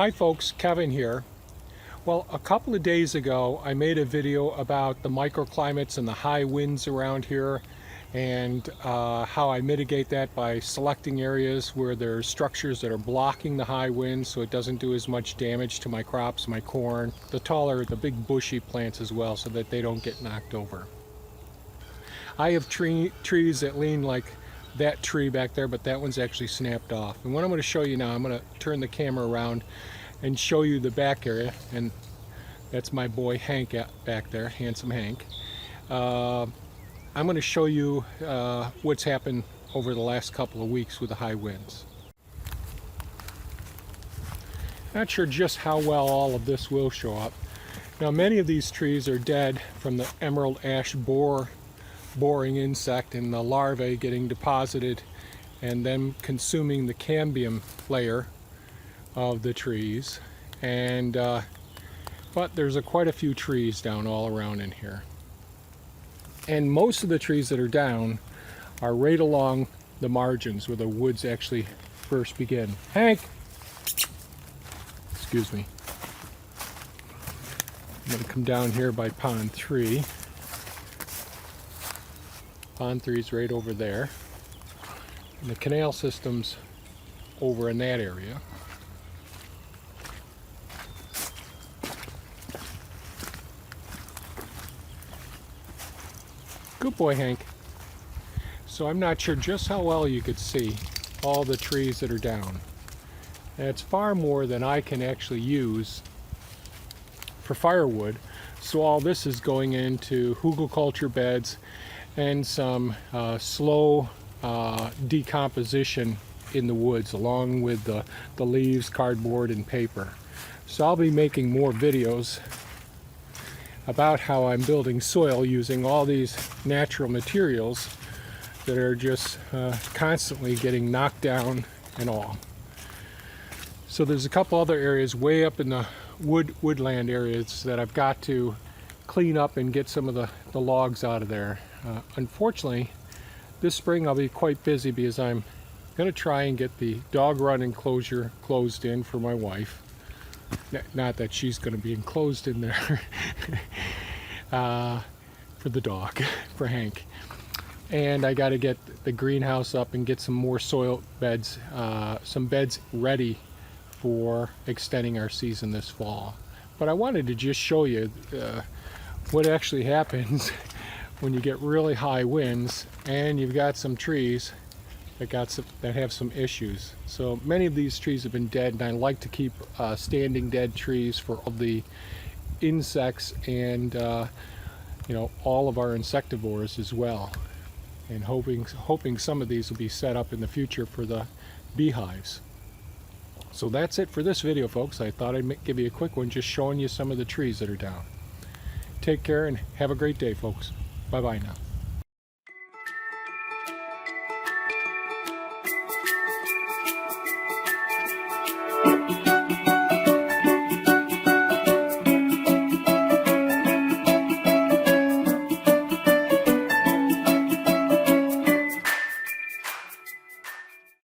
Hi folks, Kevin here. Well, a couple of days ago I made a video about the microclimates and the high winds around here and how I mitigate that by selecting areas where there's structures that are blocking the high winds so it doesn't do as much damage to my crops, my corn, the big bushy plants as well, so that they don't get knocked over. I have trees that lean like that tree back there, but that one's actually snapped off. And what I'm going to show you now, I'm going to turn the camera around and show you the back area, and that's my boy Hank back there, handsome Hank. I'm going to show you what's happened over the last couple of weeks with the high winds. Not sure just how well all of this will show up. Now, many of these trees are dead from the emerald ash boring insect and the larvae getting deposited and then consuming the cambium layer of the trees. And but there's quite a few trees down all around in here. And most of the trees that are down are right along the margins where the woods actually first begin. Hank! Excuse me. I'm going to come down here by pond 3. Pond 3 is right over there. And the canal system's over in that area. Good boy, Hank. So I'm not sure just how well you could see all the trees that are down. And it's far more than I can actually use for firewood. So all this is going into hugelkultur beds and some slow decomposition in the woods, along with the leaves, cardboard, and paper. So I'll be making more videos about how I'm building soil using all these natural materials that are just constantly getting knocked down and all. So there's a couple other areas way up in the woodland areas that I've got to clean up and get some of the logs out of there. Unfortunately, this spring I'll be quite busy because I'm going to try and get the dog run enclosure closed in for my wife. Not that she's going to be enclosed in there. For the dog, for Hank. And I got to get the greenhouse up and get some more soil beds, some beds ready for extending our season this fall. But I wanted to just show you what actually happens when you get really high winds and you've got some trees that have some issues. So many of these trees have been dead, and I like to keep standing dead trees for all the insects and all of our insectivores as well, and hoping some of these will be set up in the future for the beehives. So that's it for this video, folks. I thought I'd give you a quick one just showing you some of the trees that are down. Take care and have a great day, folks. Bye bye now.